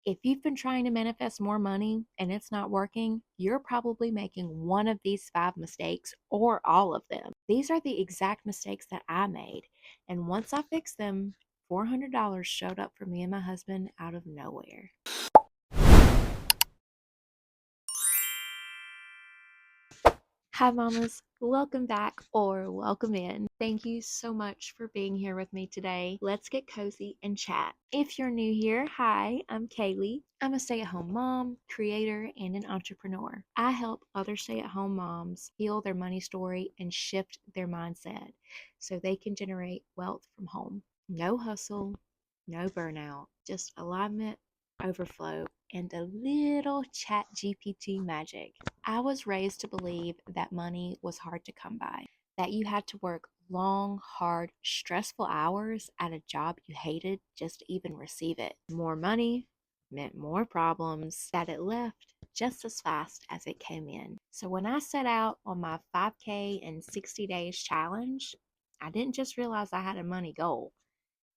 If you've been trying to manifest more money and it's not working, you're probably making one of these 5 mistakes or all of them. These are the exact mistakes that I made. And once I fixed them, $400 showed up for me and my husband out of nowhere. Hi, mamas. Welcome back or welcome in. Thank you so much for being here with me today. Let's get cozy and chat. If you're new here, hi, I'm Kaylee. I'm a stay at home mom, creator, and an entrepreneur. I help other stay at home moms heal their money story and shift their mindset so they can generate wealth from home. No hustle, no burnout, just alignment, overflow, and a little chat GPT magic. I was raised to believe that money was hard to come by, that you had to work long, hard, stressful hours at a job you hated just to even receive it. More money meant more problems, that it left just as fast as it came in. So when I set out on my 5K in 60 days challenge, I didn't just realize I had a money goal.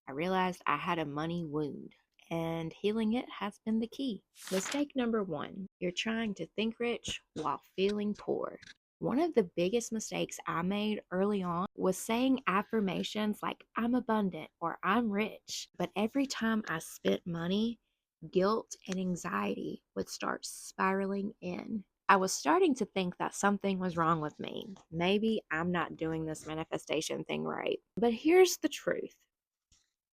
I realized I had a money wound, and healing it has been the key. Mistake number 1, you're trying to think rich while feeling poor. One of the biggest mistakes I made early on was saying affirmations like I'm abundant or I'm rich. But every time I spent money, guilt and anxiety would start spiraling in. I was starting to think that something was wrong with me. Maybe I'm not doing this manifestation thing right. But here's the truth.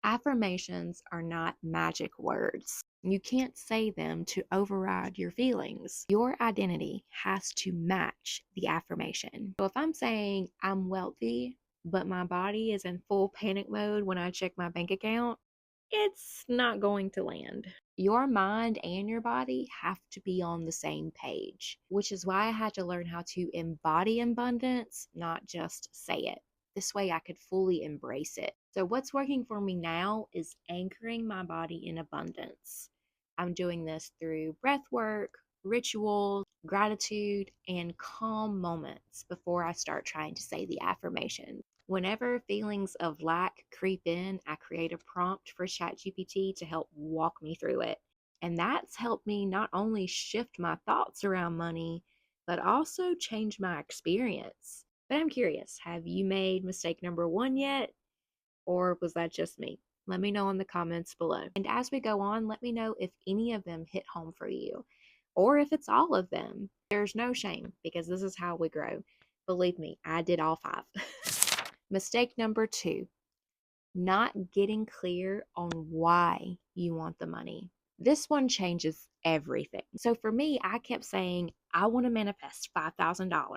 Affirmations are not magic words. You can't say them to override your feelings. Your identity has to match the affirmation. So if I'm saying I'm wealthy, but my body is in full panic mode when I check my bank account, it's not going to land. Your mind and your body have to be on the same page, which is why I had to learn how to embody abundance, not just say it. This way I could fully embrace it. So what's working for me now is anchoring my body in abundance. I'm doing this through breath work, rituals, gratitude, and calm moments before I start trying to say the affirmation. Whenever feelings of lack creep in, I create a prompt for ChatGPT to help walk me through it. And that's helped me not only shift my thoughts around money, but also change my experience. But I'm curious, have you made mistake number 1 yet? Or was that just me? Let me know in the comments below. And as we go on, let me know if any of them hit home for you, or if it's all of them. There's no shame because this is how we grow. Believe me, I did all 5. Mistake number 2, not getting clear on why you want the money. This one changes everything. So for me, I kept saying, I want to manifest $5,000.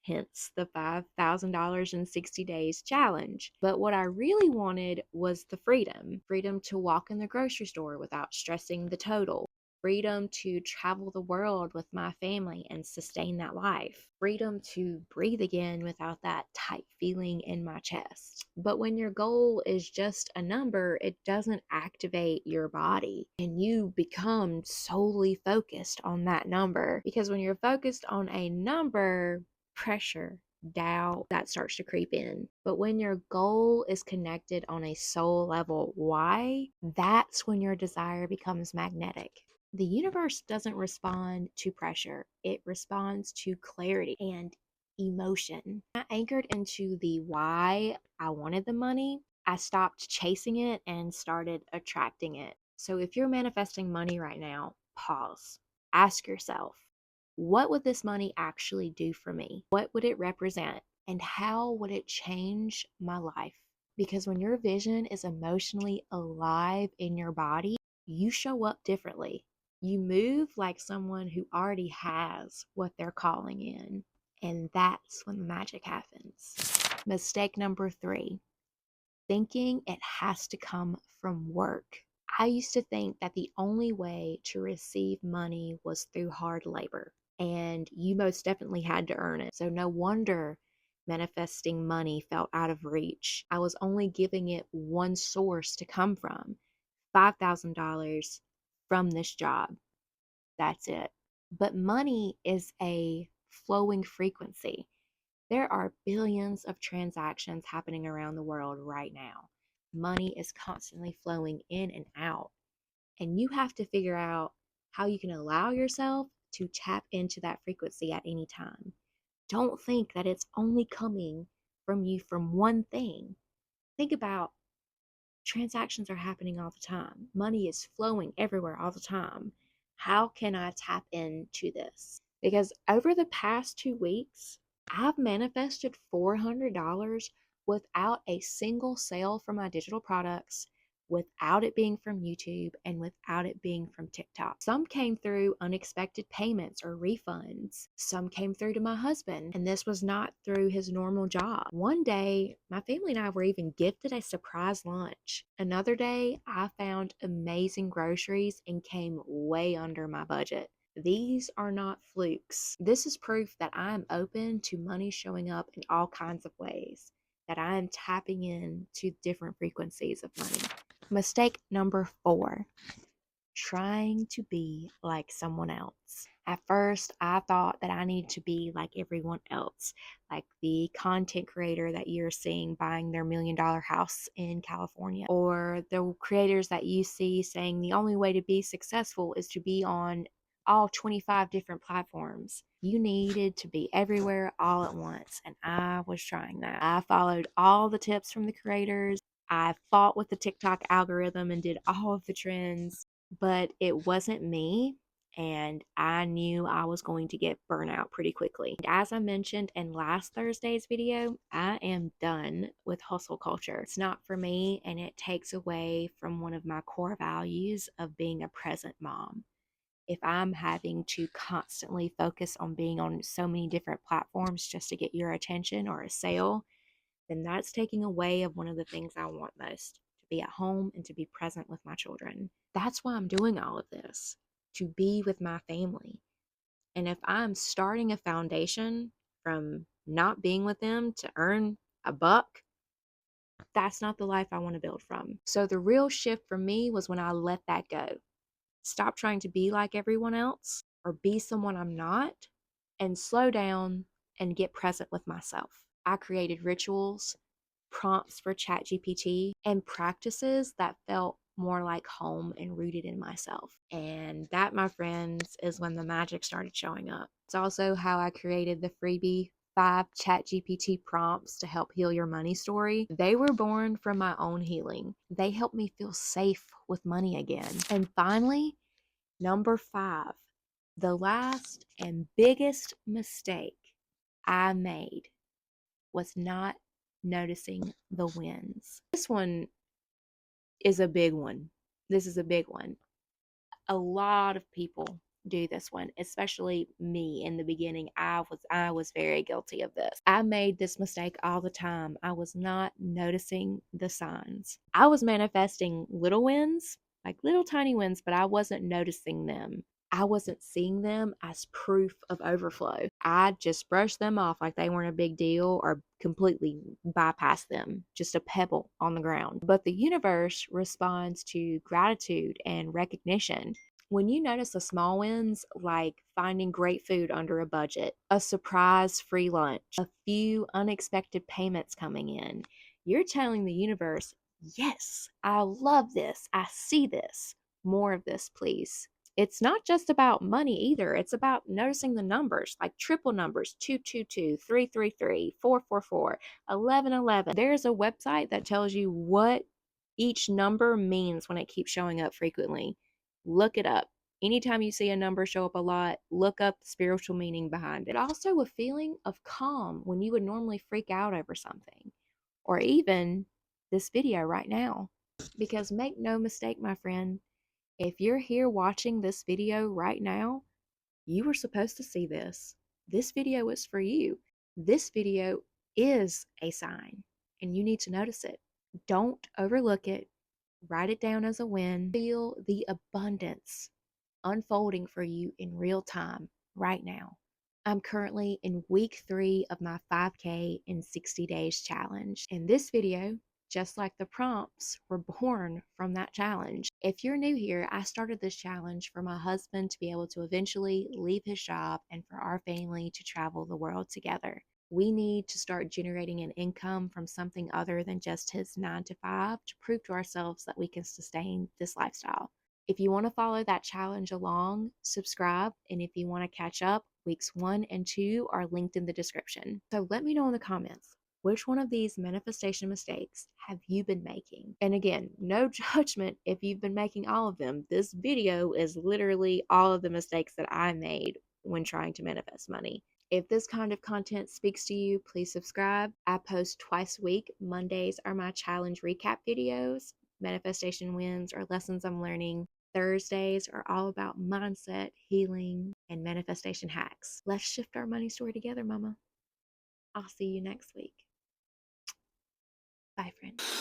Hence the $5,000 in 60 days challenge. But what I really wanted was the freedom to walk in the grocery store without stressing the total, freedom to travel the world with my family and sustain that life, freedom to breathe again without that tight feeling in my chest. But when your goal is just a number, it doesn't activate your body and you become solely focused on that number. Because when you're focused on a number, pressure, doubt, that starts to creep in. But when your goal is connected on a soul level, why? That's when your desire becomes magnetic. The universe doesn't respond to pressure, it responds to clarity and emotion. I anchored into the why I wanted the money. I stopped chasing it and started attracting it. So if you're manifesting money right now, pause. Ask yourself, what would this money actually do for me? What would it represent? And how would it change my life? Because when your vision is emotionally alive in your body, you show up differently. You move like someone who already has what they're calling in. And that's when the magic happens. Mistake number 3, thinking it has to come from work. I used to think that the only way to receive money was through hard labor, and you most definitely had to earn it. So no wonder manifesting money felt out of reach. I was only giving it one source to come from, $5,000 from this job. That's it. But money is a flowing frequency. There are billions of transactions happening around the world right now. Money is constantly flowing in and out. And you have to figure out how you can allow yourself to tap into that frequency at any time. Don't think that it's only coming from you from one thing. Think about transactions are happening all the time. Money is flowing everywhere all the time. How can I tap into this? Because over the past 2 weeks, I've manifested $400 without a single sale for my digital products, without it being from YouTube, and without it being from TikTok. Some came through unexpected payments or refunds. Some came through to my husband, and this was not through his normal job. One day, my family and I were even gifted a surprise lunch. Another day, I found amazing groceries and came way under my budget. These are not flukes. This is proof that I am open to money showing up in all kinds of ways, that I am tapping into different frequencies of money. Mistake number 4, trying to be like someone else. At first, I thought that I needed to be like everyone else, like the content creator that you're seeing buying their $1 million house in California, or the creators that you see saying the only way to be successful is to be on all 25 different platforms. You needed to be everywhere all at once, and I was trying that. I followed all the tips from the creators. I fought with the TikTok algorithm and did all of the trends, but it wasn't me, and I knew I was going to get burnout pretty quickly. As I mentioned in last Thursday's video, I am done with hustle culture. It's not for me, and it takes away from one of my core values of being a present mom. If I'm having to constantly focus on being on so many different platforms just to get your attention or a sale, then that's taking away of one of the things I want most, to be at home and to be present with my children. That's why I'm doing all of this, to be with my family. And if I'm starting a foundation from not being with them to earn a buck, that's not the life I want to build from. So the real shift for me was when I let that go. Stop trying to be like everyone else or be someone I'm not, and slow down and get present with myself. I created rituals, prompts for ChatGPT, and practices that felt more like home and rooted in myself. And that, my friends, is when the magic started showing up. It's also how I created the freebie 5 ChatGPT prompts to help heal your money story. They were born from my own healing. They helped me feel safe with money again. And finally, number 5, the last and biggest mistake I made was not noticing the wins. This one is a big one. This is a big one. A lot of people do this one, especially me in the beginning. I was very guilty of this. I made this mistake all the time. I was not noticing the signs. I was manifesting little wins, like little tiny wins, but I wasn't noticing them. I wasn't seeing them as proof of overflow. I just brushed them off like they weren't a big deal or completely bypassed them, just a pebble on the ground. But the universe responds to gratitude and recognition. When you notice the small wins, like finding great food under a budget, a surprise free lunch, a few unexpected payments coming in, you're telling the universe, yes, I love this. I see this. More of this, please. It's not just about money either. It's about noticing the numbers, like triple numbers, 222, 333, 444, 1111. There's a website that tells you what each number means when it keeps showing up frequently. Look it up. Anytime you see a number show up a lot, look up the spiritual meaning behind it. Also, a feeling of calm when you would normally freak out over something, or even this video right now. Because make no mistake, my friend, if you're here watching this video right now, you were supposed to see this. This video is for you. This video is a sign, and you need to notice it. Don't overlook it. Write it down as a win. Feel the abundance unfolding for you in real time right now. I'm currently in week 3 of my 5K in 60 days challenge. And this video, just like the prompts, were born from that challenge. If you're new here, I started this challenge for my husband to be able to eventually leave his job and for our family to travel the world together. We need to start generating an income from something other than just his 9 to 5 to prove to ourselves that we can sustain this lifestyle. If you want to follow that challenge along, subscribe. And if you want to catch up, weeks 1 and 2 are linked in the description. So let me know in the comments, which one of these manifestation mistakes have you been making? And again, no judgment if you've been making all of them. This video is literally all of the mistakes that I made when trying to manifest money. If this kind of content speaks to you, please subscribe. I post twice a week. Mondays are my challenge recap videos, manifestation wins or lessons I'm learning. Thursdays are all about mindset, healing, and manifestation hacks. Let's shift our money story together, mama. I'll see you next week. Bye, friends.